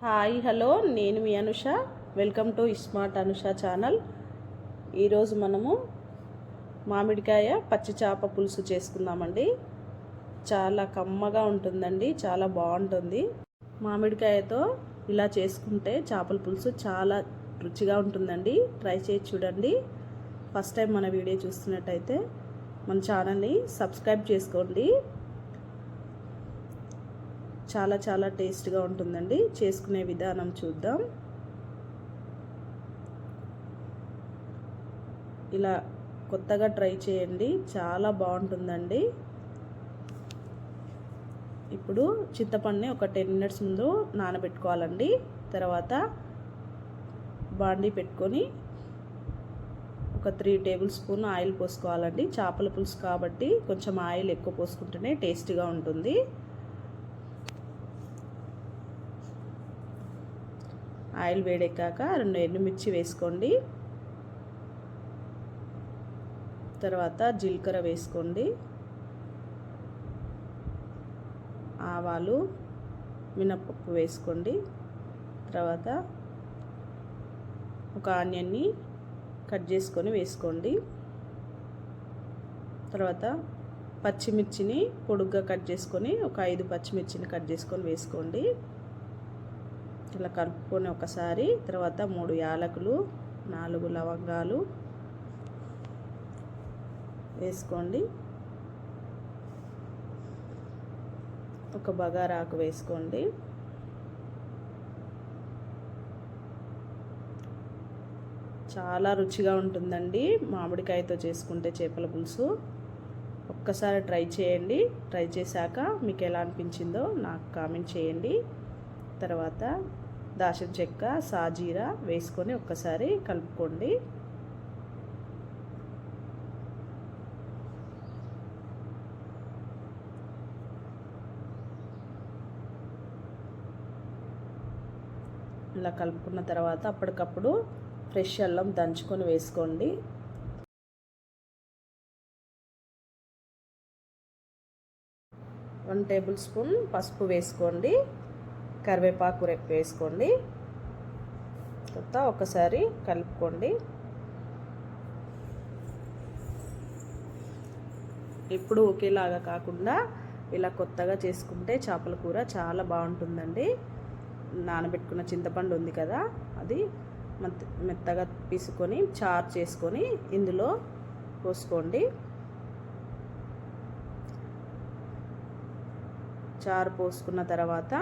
Hi hello, నేను మీ Anusha. Welcome to smart Anusha channel. ఈరోజు మనము మామిడికాయ పచ్చి చేప పులుసు చేసుకుందామండి. చాలా కమ్మగా ఉంటుందండి, చాలా బాగుంటుంది. మామిడికాయతో ఇలా చేసుకుంటే చేపల పులుసు చాలా రుచిగా ఉంటుందండి. ట్రై చేసి చూడండి. ఫస్ట్ టైం మన వీడియో చూస్తున్నట్టయితే మన ఛానల్ని సబ్స్క్రైబ్ చేసుకోండి. చాలా చాలా టేస్ట్గా ఉంటుందండి. చేసుకునే విధానం చూద్దాం. ఇలా కొత్తగా ట్రై చేయండి, చాలా బాగుంటుందండి. ఇప్పుడు చింతపండుని ఒక 10 మినిట్స్ ముందు నానబెట్టుకోవాలండి. తర్వాత బాండీ పెట్టుకొని ఒక 3 టేబుల్ స్పూన్ ఆయిల్ పోసుకోవాలండి. చేపల పులుసు కాబట్టి కొంచెం ఆయిల్ ఎక్కువ పోసుకుంటేనే టేస్టీగా ఉంటుంది. ఆయిల్ వేడెక్కాక 2 ఎండుమిర్చి వేసుకోండి. తర్వాత జీలకర్ర వేసుకోండి, ఆవాలు, మినపప్పు వేసుకోండి. తర్వాత ఒక ఆనియన్ని కట్ చేసుకొని వేసుకోండి. తర్వాత పచ్చిమిర్చిని పొడుగ్గా కట్ చేసుకొని ఒక 5 పచ్చిమిర్చిని కట్ చేసుకొని వేసుకోండి. ఇలా కలుపుకొని ఒకసారి తర్వాత 3 యాలకులు, 4 లవంగాలు వేసుకోండి. ఒక బగారాకు వేసుకోండి. చాలా రుచిగా ఉంటుందండి మామిడికాయతో చేసుకుంటే చేపల పులుసు. ఒక్కసారి ట్రై చేయండి. ట్రై చేశాక మీకు ఎలా అనిపించిందో నాకు కామెంట్ చేయండి. తర్వాత దాల్చిన చెక్క, సాజీరా వేసుకొని ఒక్కసారి కలుపుకోండి. ఇలా కలుపుకున్న తర్వాత అప్పటికప్పుడు ఫ్రెష్ అల్లం దంచుకొని వేసుకోండి. వన్ టేబుల్ స్పూన్ పసుపు వేసుకోండి. కరివేపాకు రెప్ప వేసుకోండి. తర్వాత ఒకసారి కలుపుకోండి. ఎప్పుడు ఒకేలాగా కాకుండా ఇలా కొత్తగా చేసుకుంటే చేపల కూర చాలా బాగుంటుందండి. నానబెట్టుకున్న చింతపండు ఉంది కదా, అది మెత్తగా పీసుకొని చారు చేసుకొని ఇందులో పోసుకోండి. చారు పోసుకున్న తర్వాత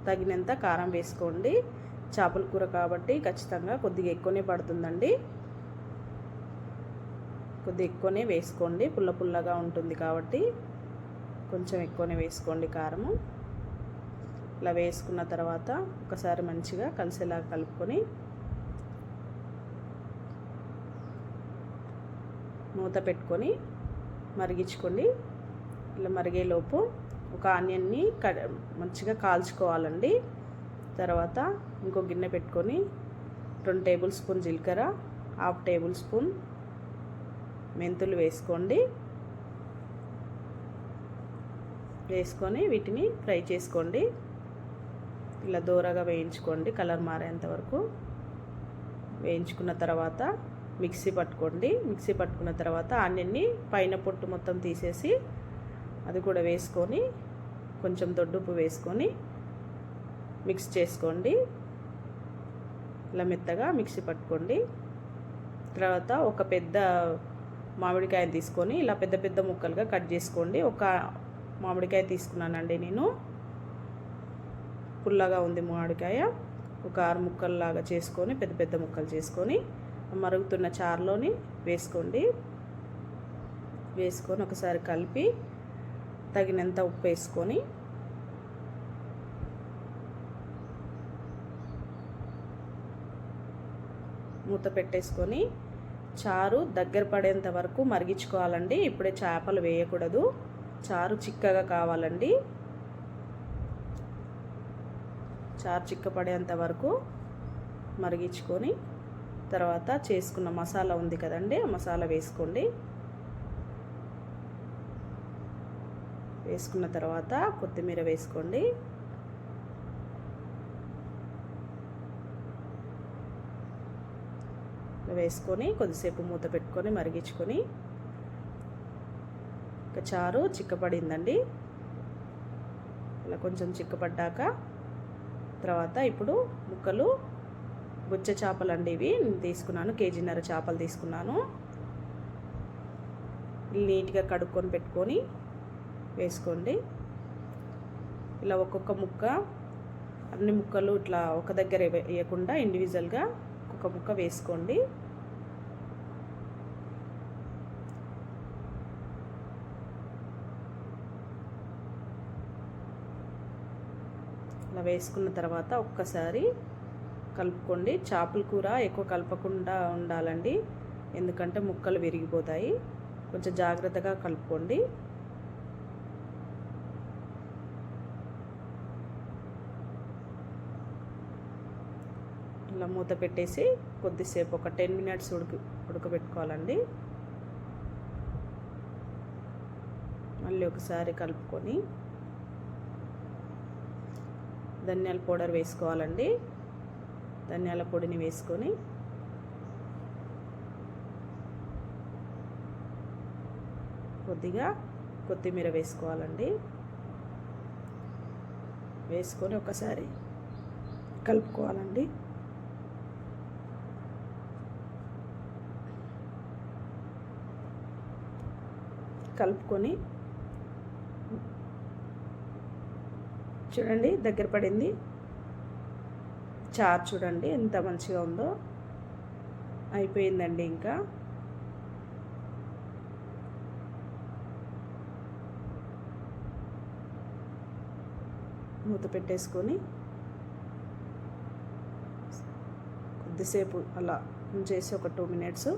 తగినంత కారం వేసుకోండి. చేపల కూర కాబట్టి ఖచ్చితంగా కొద్దిగా ఎక్కువనే పడుతుందండి. కొద్దిగా ఎక్కువనే వేసుకోండి, పుల్ల పుల్లగా ఉంటుంది కాబట్టి కొంచెం ఎక్కువనే వేసుకోండి కారము. ఇలా వేసుకున్న తర్వాత ఒకసారి మంచిగా కలిసేలా కలుపుకొని మూత పెట్టుకొని మరిగించుకోండి. ఇలా మరిగేలోపు ఒక ఆనియన్ని మంచిగా కాల్చుకోవాలండి. తర్వాత ఇంకో గిన్నె పెట్టుకొని 2 టేబుల్ స్పూన్ జీలకర్ర, 1/2 టేబుల్ స్పూన్ మెంతులు వేసుకోండి. వేసుకొని వీటిని ఫ్రై చేసుకోండి. ఇలా దూరగా వేయించుకోండి, కలర్ మారేంత వరకు వేయించుకున్న తర్వాత మిక్సీ పట్టుకోండి. మిక్సీ పట్టుకున్న తర్వాత ఆనియన్ని పైన పొట్టు మొత్తం తీసేసి అది కూడా వేసుకొని కొంచెం దొడ్డుప్పు వేసుకొని మిక్స్ చేసుకోండి. ఇలా మెత్తగా మిక్సీ పట్టుకోండి. తర్వాత ఒక పెద్ద మామిడికాయని తీసుకొని ఇలా పెద్ద పెద్ద ముక్కలుగా కట్ చేసుకోండి. ఒక మామిడికాయ తీసుకున్నానండి నేను, పుల్లగా ఉంది మామిడికాయ. ఒక 6 ముక్కల్లాగా చేసుకొని పెద్ద పెద్ద ముక్కలు చేసుకొని మరుగుతున్న చారులోని వేసుకోండి. వేసుకొని ఒకసారి కలిపి తగినంత ఉప్పు వేసుకొని మూత పెట్టేసుకొని చారు దగ్గర పడేంత వరకు మరిగించుకోవాలండి. ఇప్పుడే చేపలు వేయకూడదు, చారు చిక్కగా కావాలండి. చారు చిక్క పడేంత వరకు మరిగించుకొని తర్వాత చేసుకున్న మసాలా ఉంది కదండి, ఆ మసాలా వేసుకోండి. వేసుకున్న తర్వాత కొత్తిమీర వేసుకోండి. వేసుకొని కొద్దిసేపు మూత పెట్టుకొని మరిగించుకొని, ఇక చారు చిక్కపడిందండి. ఇలా కొంచెం చిక్కపడ్డాక తర్వాత ఇప్పుడు ముక్కలు బుచ్చ చేపలండి ఇవి నేను తీసుకున్నాను, కేజీన్నర చేపలు తీసుకున్నాను. నీట్గా కడుక్కొని పెట్టుకొని వేసుకోండి. ఇలా ఒక్కొక్క ముక్క, అన్ని ముక్కలు ఇట్లా ఒక దగ్గర వేయకుండా ఇండివిజువల్గా ఒక్కొక్క ముక్క వేసుకోండి. అలా వేసుకున్న తర్వాత ఒక్కసారి కలుపుకోండి. చేపల కూర ఎక్కువ కలపకుండా ఉండాలండి, ఎందుకంటే ముక్కలు విరిగిపోతాయి. కొంచెం జాగ్రత్తగా కలుపుకోండి. ఇలా మూత పెట్టేసి కొద్దిసేపు ఒక 10 మినిట్స్ ఉడకబెట్టుకోవాలండి. మళ్ళీ ఒకసారి కలుపుకొని ధనియాల పౌడర్ వేసుకోవాలండి. ధనియాల పొడిని వేసుకొని కొద్దిగా కొత్తిమీర వేసుకోవాలండి. వేసుకొని ఒకసారి కలుపుకోవాలండి. కలుపుకొని చూడండి దగ్గర పడింది. చారు చూడండి ఎంత మంచిగా ఉందో. అయిపోయిందండి. ఇంకా మూత పెట్టేసుకొని కొద్దిసేపు అలా ఉంచేసి ఒక 2 మినిట్స్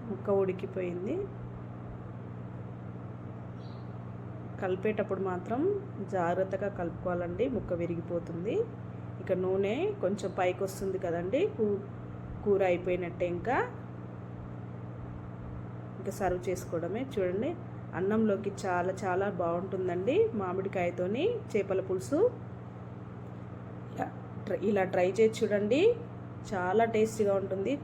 ముక్క ఉడికిపోయింది. కలిపేటప్పుడు మాత్రం జాగ్రత్తగా కలుపుకోవాలండి, ముక్క విరిగిపోతుంది. ఇక నూనె కొంచెం పైకి వస్తుంది కదండి, కూర అయిపోయినట్టే. ఇంకా సర్వ్ చేసుకోవడమే. చూడండి అన్నంలోకి చాలా చాలా బాగుంటుందండి మామిడికాయతోని చేపల పులుసు. ఇలా ట్రై చేసి చూడండి, చాలా టేస్టీగా ఉంటుంది.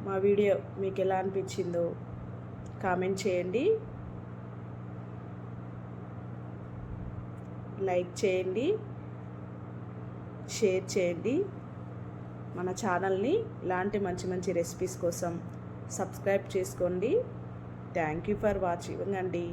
మా వీడియో మీకు ఎలా అనిపించిందో కామెంట్ చేయండి, లైక్ చేయండి, షేర్ చేయండి. మన ఛానల్ని ఇలాంటి మంచి మంచి రెసిపీస్ కోసం సబ్స్క్రైబ్ చేసుకోండి. థ్యాంక్ యూ ఫర్ వాచింగ్ అండి.